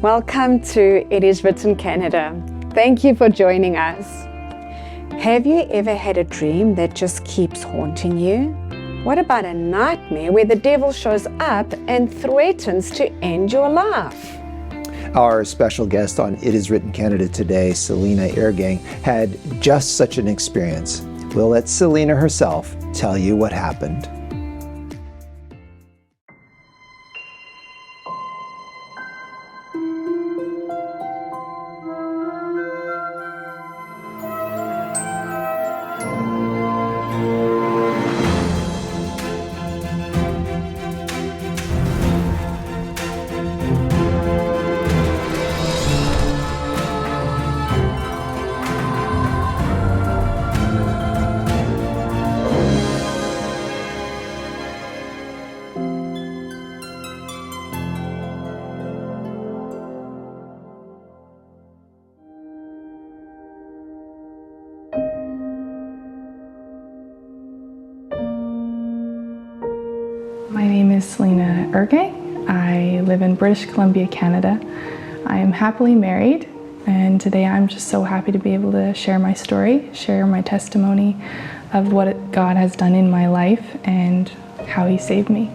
Welcome to It Is Written Canada. Thank you for joining us. Have you ever had a dream that just keeps haunting you? What about a nightmare where the devil shows up and threatens to end your life? Our special guest on It Is Written Canada today, Salina Irrgang, had just such an experience. We'll let Salina herself tell you what happened. My name is Salina Irrgang. I live in British Columbia, Canada. I am happily married, and today I'm just so happy to be able to share my story, share my testimony of what God has done in my life and how He saved me.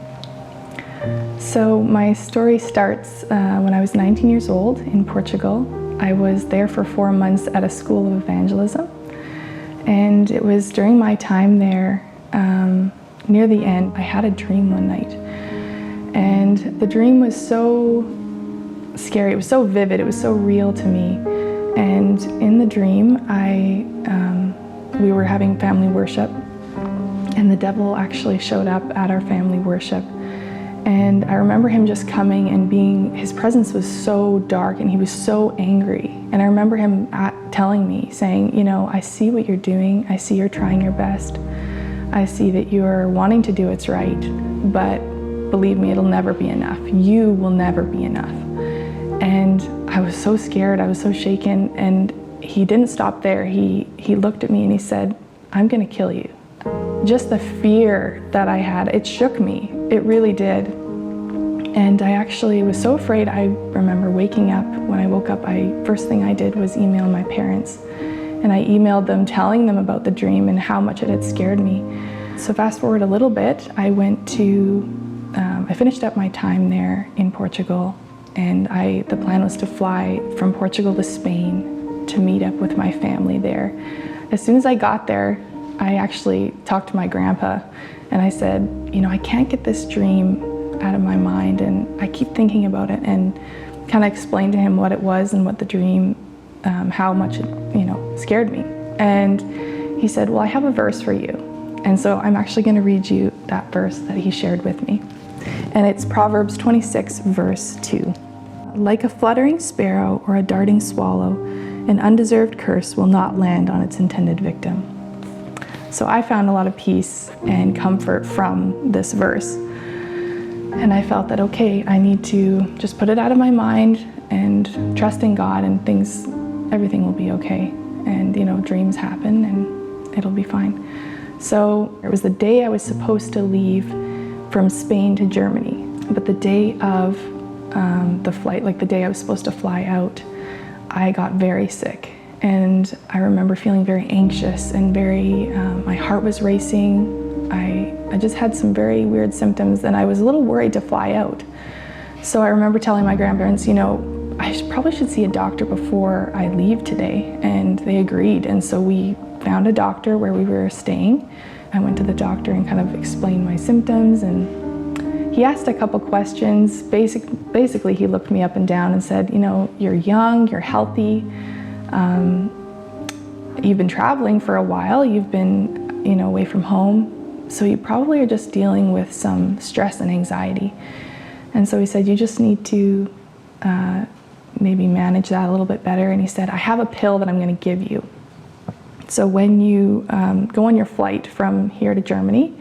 So my story starts when I was 19 years old in Portugal. I was there for 4 months at a school of evangelism, and it was during my time there, near the end, I had a dream one night, and the dream was so scary. It was so vivid. It was so real to me. And in the dream, we were having family worship, and the devil actually showed up at our family worship. And I remember him just coming and his presence was so dark, and he was so angry. And I remember him telling me, saying, you know, I see what you're doing. I see you're trying your best. I see that you're wanting to do what's right, but believe me, it'll never be enough. You will never be enough. And I was so scared, I was so shaken, and he didn't stop there. He looked at me and he said, I'm gonna kill you. Just the fear that I had, it shook me. It really did. And I actually was so afraid. I remember waking up. When I woke up, first thing I did was email my parents. And I emailed them telling them about the dream and how much it had scared me. So fast forward a little bit, I finished up my time there in Portugal, and the plan was to fly from Portugal to Spain to meet up with my family there. As soon as I got there, I actually talked to my grandpa, and I said, you know, I can't get this dream out of my mind, and I keep thinking about it, and kind of explained to him what it was and what the dream, how much it, scared me. And he said, well, I have a verse for you. And so I'm actually going to read you that verse that he shared with me. And it's Proverbs 26, verse 2. Like a fluttering sparrow or a darting swallow, an undeserved curse will not land on its intended victim. So I found a lot of peace and comfort from this verse. And I felt that, okay, I need to just put it out of my mind and trust in God, and everything will be okay. And, dreams happen and it'll be fine. So it was the day I was supposed to leave from Spain to Germany. But the day of the flight, like the day I was supposed to fly out, I got very sick. And I remember feeling very anxious and my heart was racing. I just had some very weird symptoms, and I was a little worried to fly out. So I remember telling my grandparents, I probably should see a doctor before I leave today, and they agreed. And so we found a doctor where we were staying. I went to the doctor and kind of explained my symptoms, and he asked a couple questions. Basically, he looked me up and down and said, you're young, you're healthy, you've been traveling for a while, you've been away from home, so you probably are just dealing with some stress and anxiety. And so he said, you just need to maybe manage that a little bit better. And he said, I have a pill that I'm going to give you. So when you go on your flight from here to Germany,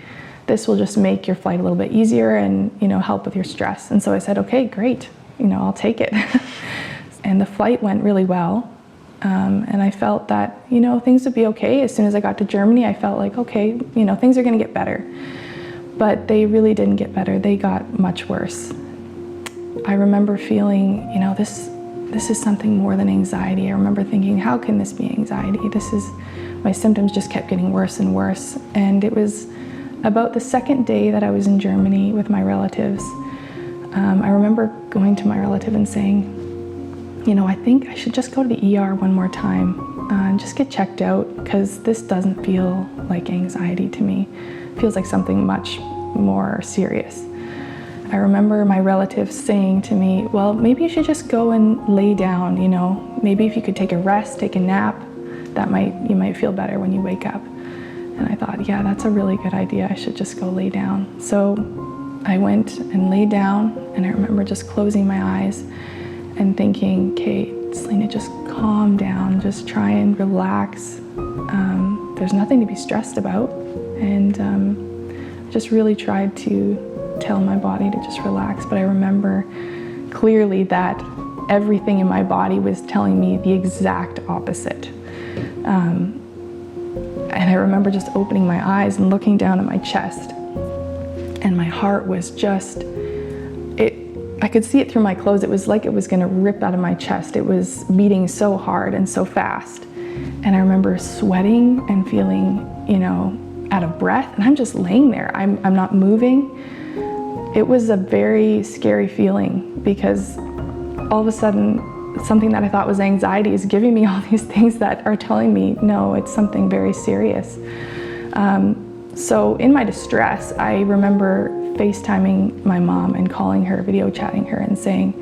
this will just make your flight a little bit easier and help with your stress. And so I said, okay, great, I'll take it. And the flight went really well. And I felt that things would be okay. As soon as I got to Germany, I felt like, okay, things are going to get better. But they really didn't get better. They got much worse. I remember feeling, this is something more than anxiety. I remember thinking, how can this be anxiety? My symptoms just kept getting worse and worse. And it was about the second day that I was in Germany with my relatives. I remember going to my relative and saying, I think I should just go to the ER one more time and just get checked out, because this doesn't feel like anxiety to me. It feels like something much more serious. I remember my relative saying to me, well, maybe you should just go and lay down, maybe if you could take a rest, take a nap, you might feel better when you wake up. And I thought, yeah, that's a really good idea. I should just go lay down. So I went and laid down, and I remember just closing my eyes and thinking, okay, Salina, just calm down, just try and relax. There's nothing to be stressed about. And just really tried to tell my body to just relax. But I remember clearly that everything in my body was telling me the exact opposite. And I remember just opening my eyes and looking down at my chest, and my heart was just, I could see it through my clothes. It was like it was gonna rip out of my chest. It was beating so hard and so fast. And I remember sweating and feeling, out of breath, and I'm just laying there. I'm not moving. It was a very scary feeling, because all of a sudden, something that I thought was anxiety is giving me all these things that are telling me, no, it's something very serious. So in my distress, I remember FaceTiming my mom and calling her, video chatting her, and saying,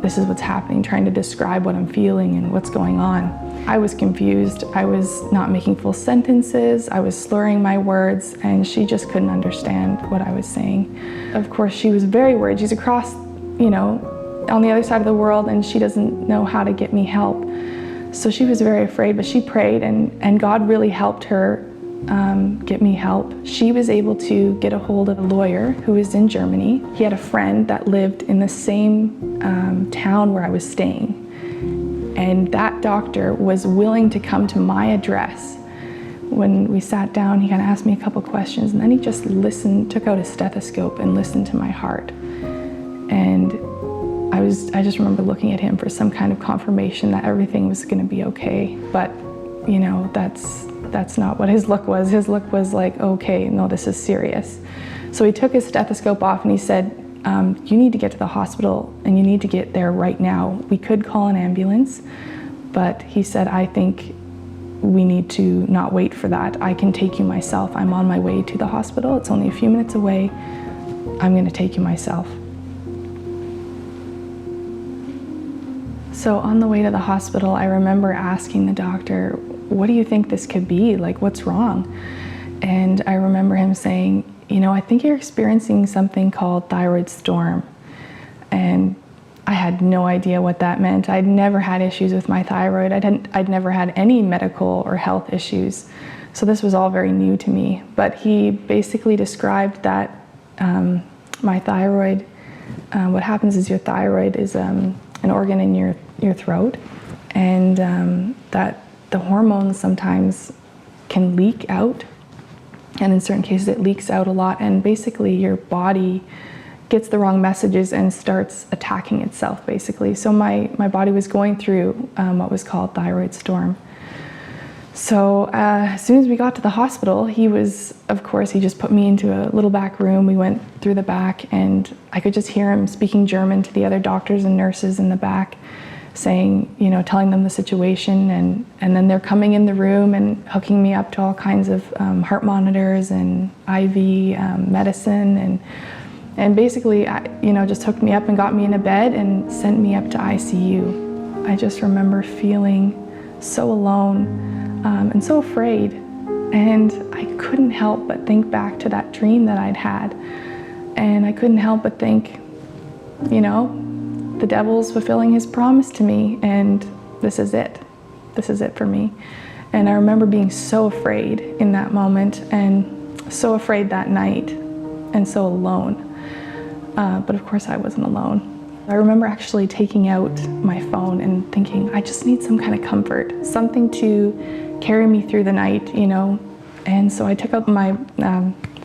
this is what's happening, trying to describe what I'm feeling and what's going on. I was confused. I was not making full sentences. I was slurring my words, and she just couldn't understand what I was saying. Of course, she was very worried. She's across, on the other side of the world, and she doesn't know how to get me help. So she was very afraid, but she prayed, and God really helped her get me help. She was able to get a hold of a lawyer who was in Germany. He had a friend that lived in the same town where I was staying. And that doctor was willing to come to my address. When we sat down, he kind of asked me a couple questions, and then he just listened, took out his stethoscope and listened to my heart. And I just remember looking at him for some kind of confirmation that everything was going to be okay. But, that's not what his look was. His look was like, okay, no, this is serious. So he took his stethoscope off and he said, you need to get to the hospital, and you need to get there right now. We could call an ambulance, but he said, I think we need to not wait for that. I can take you myself. I'm on my way to the hospital. It's only a few minutes away. I'm going to take you myself. So on the way to the hospital, I remember asking the doctor, what do you think this could be? Like, what's wrong? And I remember him saying, I think you're experiencing something called thyroid storm. And I had no idea what that meant. I'd never had issues with my thyroid. I'd never had any medical or health issues. So this was all very new to me. But he basically described that my thyroid, what happens is your thyroid is an organ in your throat, and that the hormones sometimes can leak out, and in certain cases it leaks out a lot, and basically your body gets the wrong messages and starts attacking itself, basically. So my body was going through what was called thyroid storm. So as soon as we got to the hospital, he just put me into a little back room. We went through the back, and I could just hear him speaking German to the other doctors and nurses in the back, saying, telling them the situation, and then they're coming in the room and hooking me up to all kinds of heart monitors and IV medicine, and basically, just hooked me up and got me in a bed and sent me up to ICU. I just remember feeling so alone and so afraid, and I couldn't help but think back to that dream that I'd had, and I couldn't help but think, the devil's fulfilling his promise to me, and this is it. This is it for me. And I remember being so afraid in that moment, and so afraid that night, and so alone. But of course I wasn't alone. I remember actually taking out my phone and thinking, I just need some kind of comfort, something to carry me through the night, And so I took out my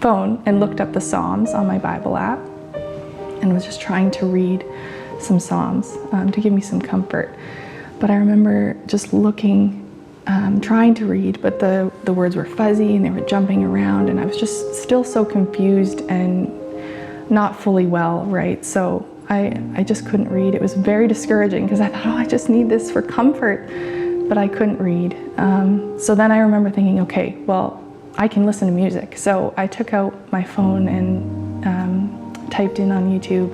phone and looked up the Psalms on my Bible app, and was just trying to read some psalms to give me some comfort. But I remember just looking, trying to read, but the words were fuzzy and they were jumping around, and I was just still so confused and not fully well, right? So I just couldn't read. It was very discouraging because I thought, oh, I just need this for comfort, but I couldn't read. So then I remember thinking, okay, well, I can listen to music. So I took out my phone and typed in on YouTube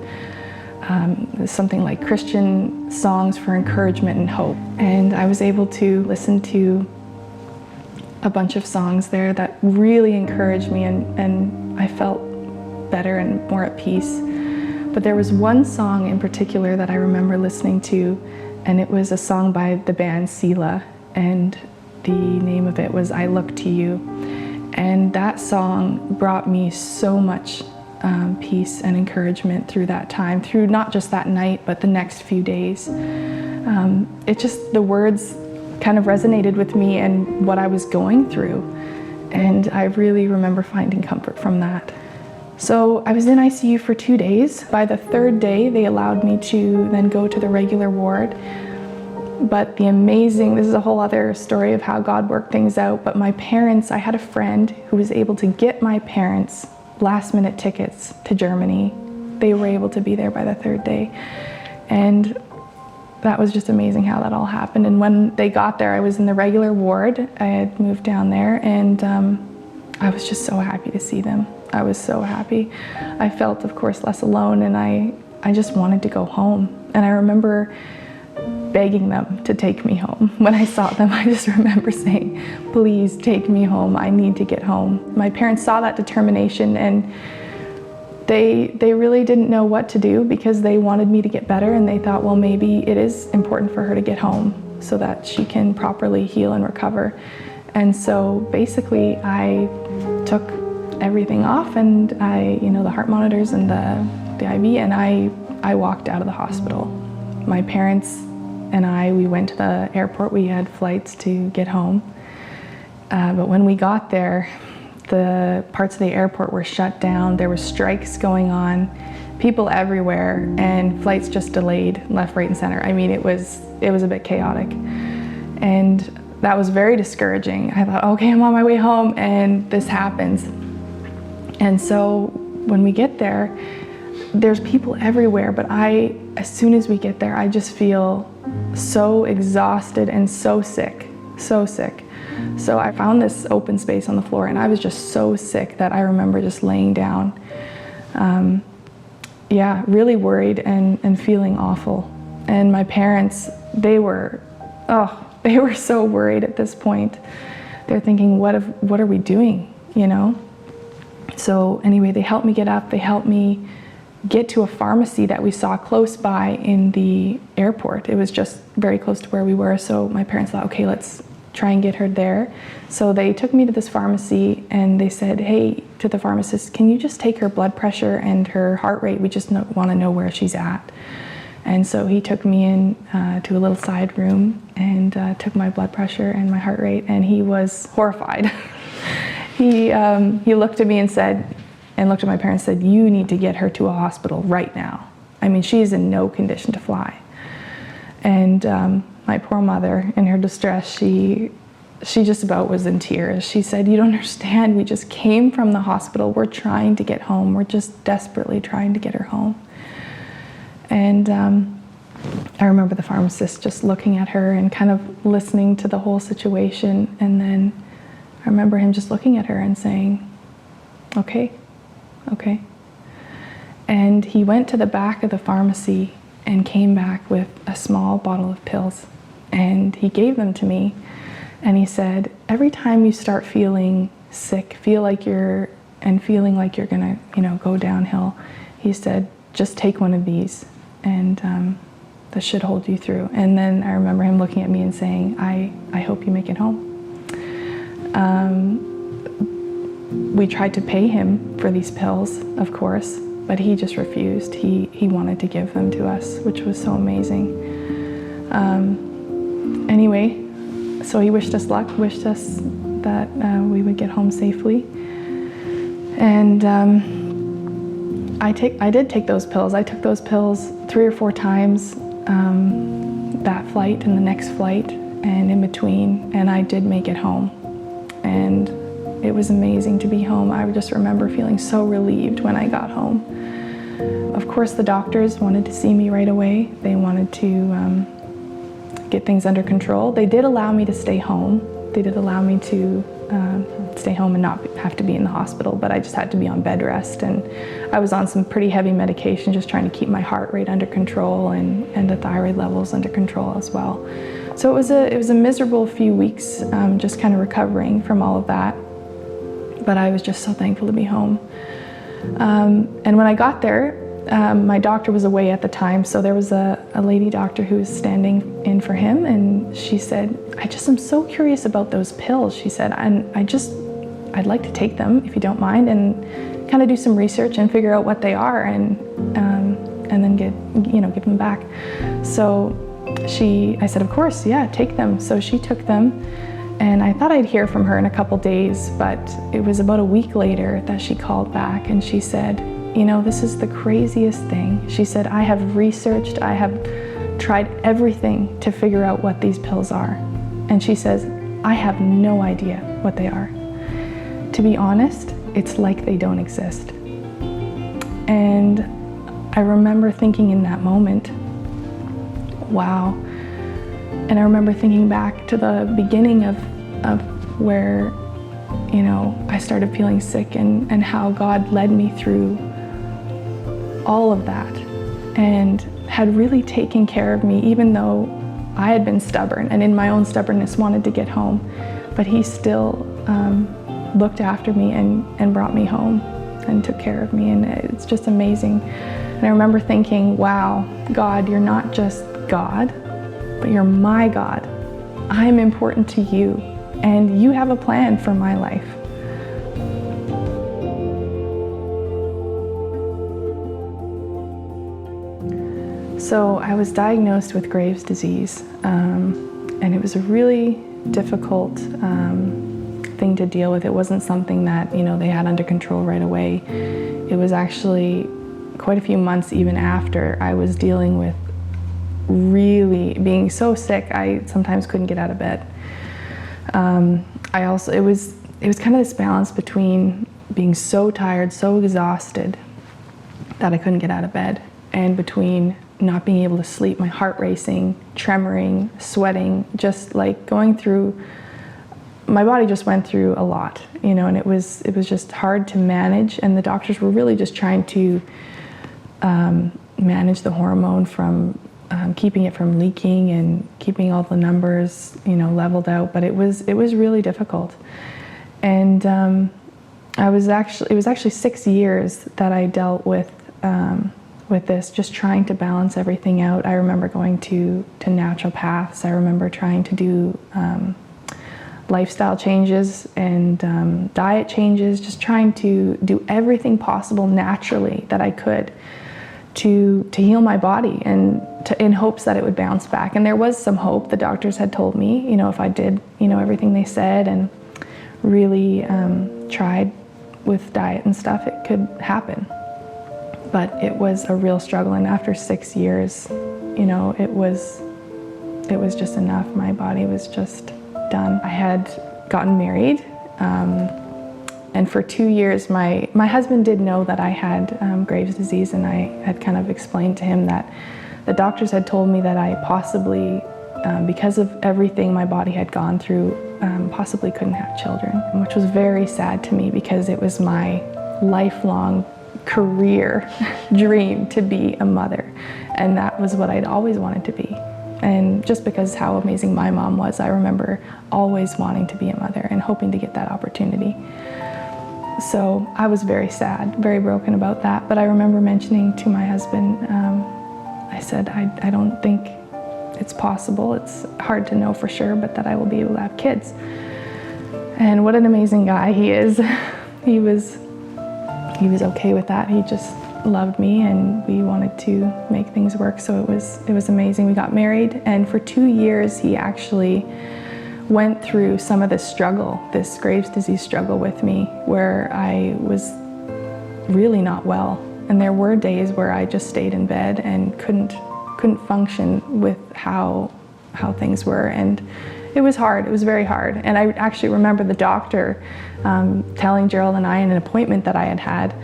something like Christian songs for encouragement and hope. And I was able to listen to a bunch of songs there that really encouraged me, and I felt better and more at peace. But there was one song in particular that I remember listening to, and it was a song by the band Sela, and the name of it was I Look to You. And that song brought me so much peace and encouragement through that time, through not just that night, but the next few days. The words kind of resonated with me and what I was going through. And I really remember finding comfort from that. So I was in ICU for 2 days. By the third day, they allowed me to then go to the regular ward. But this is a whole other story of how God worked things out. But my parents, I had a friend who was able to get my parents last-minute tickets to Germany. They were able to be there by the third day. And that was just amazing how that all happened. And when they got there, I was in the regular ward. I had moved down there, and I was just so happy to see them. I was so happy. I felt, of course, less alone, and I just wanted to go home. And I remember begging them to take me home. When I saw them, I just remember saying, please take me home. I need to get home. My parents saw that determination, and they really didn't know what to do because they wanted me to get better, and they thought, well, maybe it is important for her to get home so that she can properly heal and recover. And so basically I took everything off, and the heart monitors and the IV, and I walked out of the hospital. My parents and we went to the airport. We had flights to get home. But when we got there, the parts of the airport were shut down. There were strikes going on, people everywhere, and flights just delayed left, right, and center. I mean, it was a bit chaotic. And that was very discouraging. I thought, okay, I'm on my way home, and this happens. And so when we get there, there's people everywhere, but as soon as we get there, I just feel so exhausted and so sick, so sick. So I found this open space on the floor, and I was just so sick that I remember just laying down. Really worried and feeling awful. And my parents, they were so worried at this point. They're thinking, what are we doing, So anyway, they helped me get up. They helped me get to a pharmacy that we saw close by in the airport. It was just very close to where we were. So my parents thought, okay, let's try and get her there. So they took me to this pharmacy, and they said, hey, to the pharmacist, can you just take her blood pressure and her heart rate? We just want to know where she's at. And so he took me in to a little side room and took my blood pressure and my heart rate, and he was horrified. He looked at me and looked at my parents and said, you need to get her to a hospital right now. I mean, she's in no condition to fly. And my poor mother, in her distress, she just about was in tears. She said, you don't understand, we just came from the hospital. We're trying to get home. We're just desperately trying to get her home. And I remember the pharmacist just looking at her and kind of listening to the whole situation. And then I remember him just looking at her and saying, okay. And he went to the back of the pharmacy and came back with a small bottle of pills. And he gave them to me. And he said, every time you start feeling sick, feeling like you're gonna, go downhill, he said, just take one of these, and that should hold you through. And then I remember him looking at me and saying, I hope you make it home. We tried to pay him for these pills, of course, but he just refused. He wanted to give them to us, which was so amazing. Anyway, so he wished us luck, wished us that we would get home safely. And I did take those pills. I took those pills 3 or 4 times, that flight and the next flight and in between, and I did make it home. And it was amazing to be home. I just remember feeling so relieved when I got home. Of course, the doctors wanted to see me right away. They wanted to get things under control. They did allow me to stay home. They did allow me to stay home and not have to be in the hospital, but I just had to be on bed rest, and I was on some pretty heavy medication just trying to keep my heart rate under control and the thyroid levels under control as well. So it was a miserable few weeks, just kind of recovering from all of that, but I was just so thankful to be home. And when I got there, my doctor was away at the time, so there was a lady doctor who was standing in for him, and she said, I just am so curious about those pills, she said, and I'd like to take them if you don't mind, and kind of do some research and figure out what they are, and then give them back. So I said, of course, yeah, take them. So she took them, and I thought I'd hear from her in a couple days, but it was about a week later that she called back, and she said, you know, this is the craziest thing. She said, I have researched, I have tried everything to figure out what these pills are. And she says, I have no idea what they are. To be honest, it's like they don't exist. And I remember thinking in that moment, wow. And I remember thinking back to the beginning of where, you know, I started feeling sick and how God led me through all of that and had really taken care of me, even though I had been stubborn and in my own stubbornness wanted to get home. But he still looked after me and brought me home and took care of me, and it's just amazing. And I remember thinking, wow, God, you're not just God, but you're my God. I'm important to you, and you have a plan for my life. So I was diagnosed with Graves' disease, and it was a really difficult thing to deal with. It wasn't something that, you know, they had under control right away. It was actually quite a few months even after I was dealing with really being so sick I sometimes couldn't get out of bed. It was kind of this balance between being so tired, so exhausted that I couldn't get out of bed, and between not being able to sleep, my heart racing, tremoring, sweating, just like going through, my body just went through a lot, you know, and it was just hard to manage, and the doctors were really just trying to manage the hormone from keeping it from leaking and keeping all the numbers, you know, leveled out, but it was really difficult. And it was actually 6 years that I dealt with this, just trying to balance everything out. I remember going to naturopaths. I remember trying to do lifestyle changes and diet changes, just trying to do everything possible naturally that I could to heal my body and in hopes that it would bounce back. And there was some hope. The doctors had told me, you know, if I did, you know, everything they said and really tried with diet and stuff, it could happen. But it was a real struggle, and after 6 years, you know, it was just enough. My body was just done. I had gotten married, and for 2 years, my husband did know that I had Graves' disease, and I had kind of explained to him that the doctors had told me that I possibly, because of everything my body had gone through, possibly couldn't have children, which was very sad to me because it was my lifelong career dream to be a mother, and that was what I'd always wanted to be. And just because how amazing my mom was, I remember always wanting to be a mother and hoping to get that opportunity. So I was very sad, very broken about that, but I remember mentioning to my husband, I said, I don't think it's possible. It's hard to know for sure, but that I will be able to have kids. And what an amazing guy he is. He was okay with that. He just loved me, and we wanted to make things work. So it was amazing. We got married, and for 2 years he actually went through some of this struggle, this Graves' disease struggle with me, where I was really not well. And there were days where I just stayed in bed and couldn't function with how things were. And it was hard. It was very hard. And I actually remember the doctor telling Gerald and I in an appointment that I had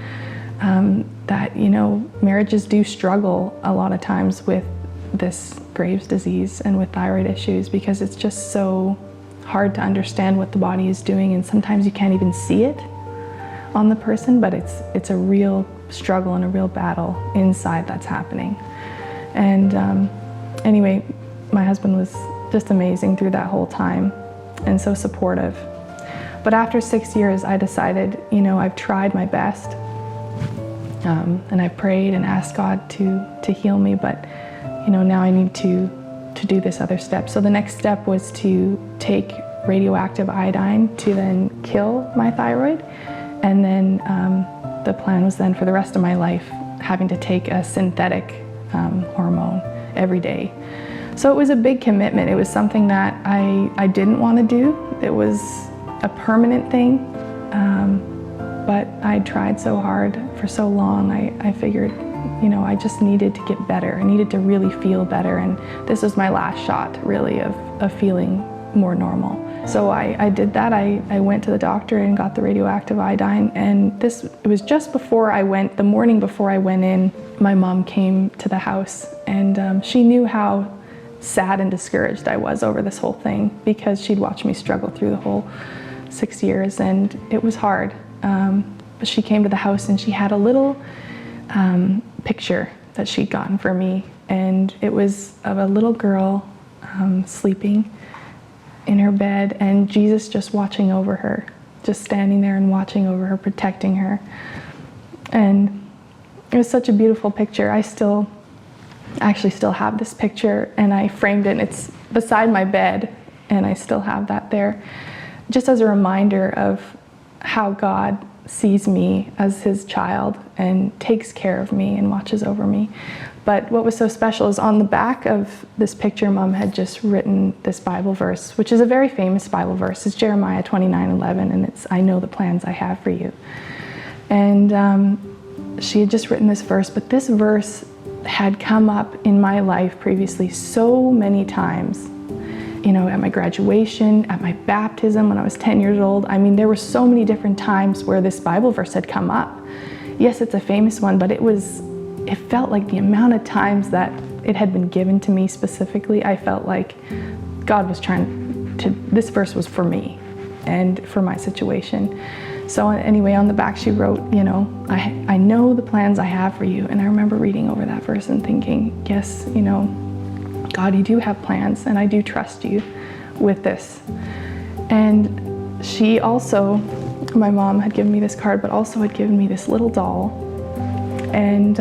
that, you know, marriages do struggle a lot of times with this Graves' disease and with thyroid issues, because it's just so hard to understand what the body is doing, and sometimes you can't even see it on the person, but it's a real struggle and a real battle inside that's happening. And anyway, my husband was just amazing through that whole time and so supportive. But after 6 years, I decided, you know, I've tried my best, and I prayed and asked God to heal me, but you know, now I need to do this other step. So the next step was to take radioactive iodine to then kill my thyroid, and then the plan was then for the rest of my life having to take a synthetic hormone every day. So it was a big commitment. It was something that I didn't want to do. It was a permanent thing, but I tried so hard for so long. I figured, you know, I just needed to get better. I needed to really feel better, and this was my last shot, really, of feeling more normal. So I did that. I went to the doctor and got the radioactive iodine, and it was just before I went, the morning before I went in, my mom came to the house, and she knew how sad and discouraged I was over this whole thing, because she'd watched me struggle through the whole 6 years, and it was hard. But she came to the house and she had a little picture that she'd gotten for me, and it was of a little girl sleeping in her bed, and Jesus just watching over her, just standing there and watching over her, protecting her. And it was such a beautiful picture. I actually still have this picture, and I framed it, and it's beside my bed, and I still have that there, just as a reminder of how God sees me as his child and takes care of me and watches over me. But what was so special is on the back of this picture, Mom had just written this Bible verse, which is a very famous Bible verse. It's Jeremiah 29:11, and it's, "I know the plans I have for you." And she had just written this verse, but this verse had come up in my life previously so many times. You know, at my graduation, at my baptism when I was 10 years old. I mean, there were so many different times where this Bible verse had come up. Yes, it's a famous one, but it felt like the amount of times that it had been given to me specifically, I felt like God was this verse was for me and for my situation. So anyway, on the back she wrote, you know, I know the plans I have for you. And I remember reading over that verse and thinking, yes, you know, God, you do have plans, and I do trust you with this. And she also, my mom had given me this card, but also had given me this little doll. And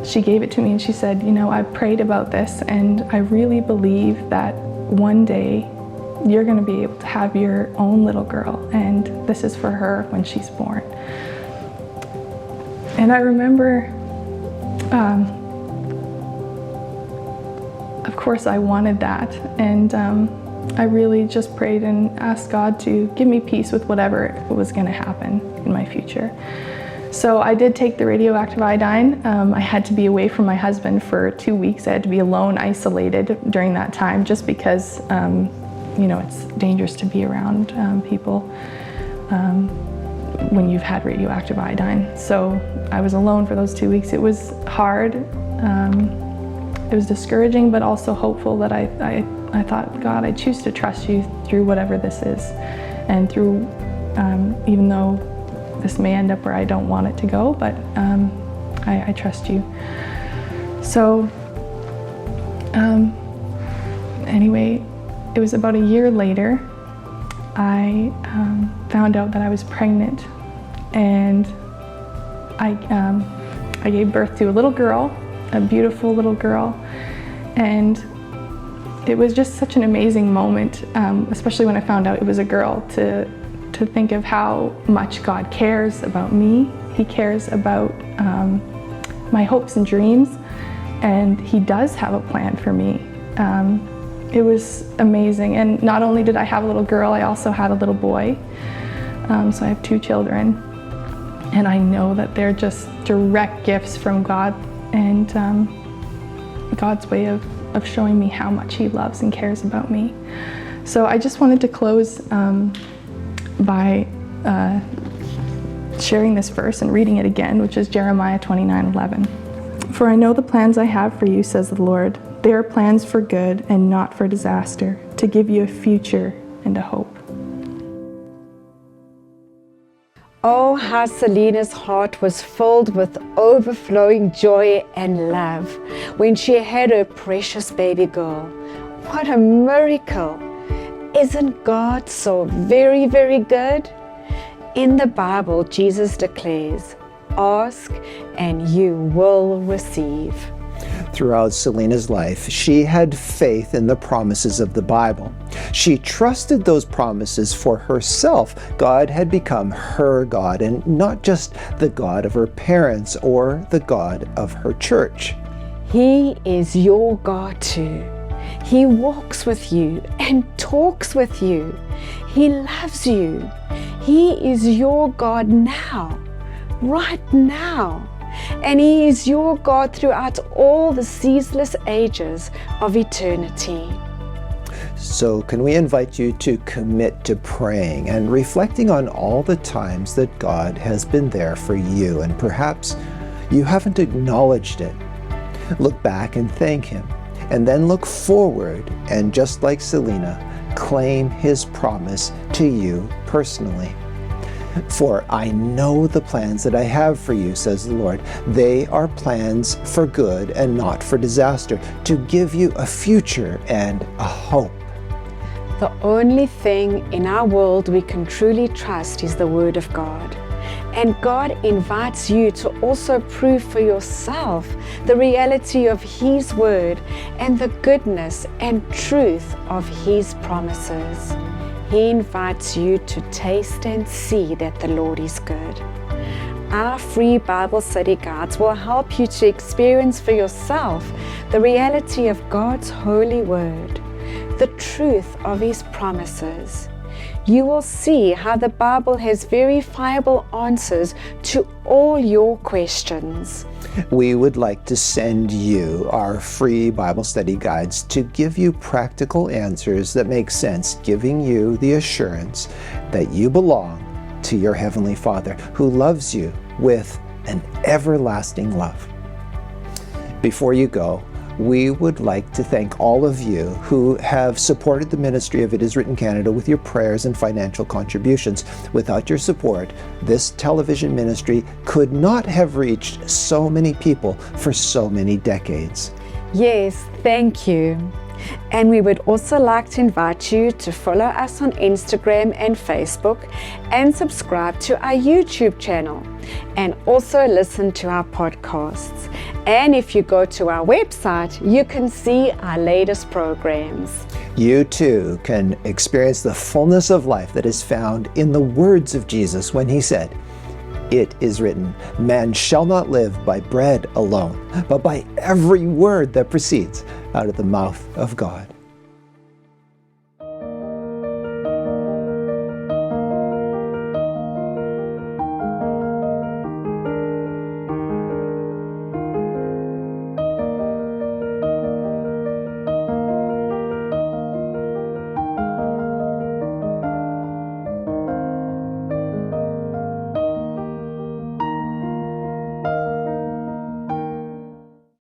she gave it to me, and she said, you know, I prayed about this, and I really believe that one day you're going to be able to have your own little girl, and this is for her when she's born. And I remember, of course I wanted that, and I really just prayed and asked God to give me peace with whatever was going to happen in my future. So I did take the radioactive iodine. I had to be away from my husband for 2 weeks. I had to be alone, isolated during that time, just because you know, it's dangerous to be around people when you've had radioactive iodine. So I was alone for those 2 weeks. It was hard. It was discouraging, but also hopeful that I thought, God, I choose to trust you through whatever this is. And through, even though this may end up where I don't want it to go, but I trust you. So anyway, it was about a year later, I found out that I was pregnant, and I gave birth to a little girl, a beautiful little girl, and it was just such an amazing moment, especially when I found out it was a girl, to think of how much God cares about me. He cares about my hopes and dreams, and He does have a plan for me. It was amazing, and not only did I have a little girl, I also had a little boy, so I have 2 children. And I know that they're just direct gifts from God and God's way of showing me how much He loves and cares about me. So I just wanted to close by sharing this verse and reading it again, which is Jeremiah 29:11. For I know the plans I have for you, says the Lord. They are plans for good and not for disaster, to give you a future and a hope. Oh, how Salina's heart was filled with overflowing joy and love when she had her precious baby girl. What a miracle! Isn't God so very, very good? In the Bible, Jesus declares, "Ask and you will receive." Throughout Salina's life, she had faith in the promises of the Bible. She trusted those promises for herself. God had become her God and not just the God of her parents or the God of her church. He is your God too. He walks with you and talks with you. He loves you. He is your God now, right now. And He is your God throughout all the ceaseless ages of eternity. So can we invite you to commit to praying and reflecting on all the times that God has been there for you, and perhaps you haven't acknowledged it. Look back and thank Him, and then look forward and, just like Salina, claim His promise to you personally. For I know the plans that I have for you, says the Lord. They are plans for good and not for disaster, to give you a future and a hope. The only thing in our world we can truly trust is the Word of God. And God invites you to also prove for yourself the reality of His Word and the goodness and truth of His promises. He invites you to taste and see that the Lord is good. Our free Bible study guides will help you to experience for yourself the reality of God's holy word, the truth of His promises. You will see how the Bible has verifiable answers to all your questions. We would like to send you our free Bible study guides to give you practical answers that make sense, giving you the assurance that you belong to your Heavenly Father, who loves you with an everlasting love. Before you go, we would like to thank all of you who have supported the ministry of It Is Written Canada with your prayers and financial contributions. Without your support, this television ministry could not have reached so many people for so many decades. Yes, thank you. And we would also like to invite you to follow us on Instagram and Facebook and subscribe to our YouTube channel, and also listen to our podcasts. And if you go to our website, you can see our latest programs. You too can experience the fullness of life that is found in the words of Jesus when He said, "It is written, man shall not live by bread alone, but by every word that proceeds out of the mouth of God."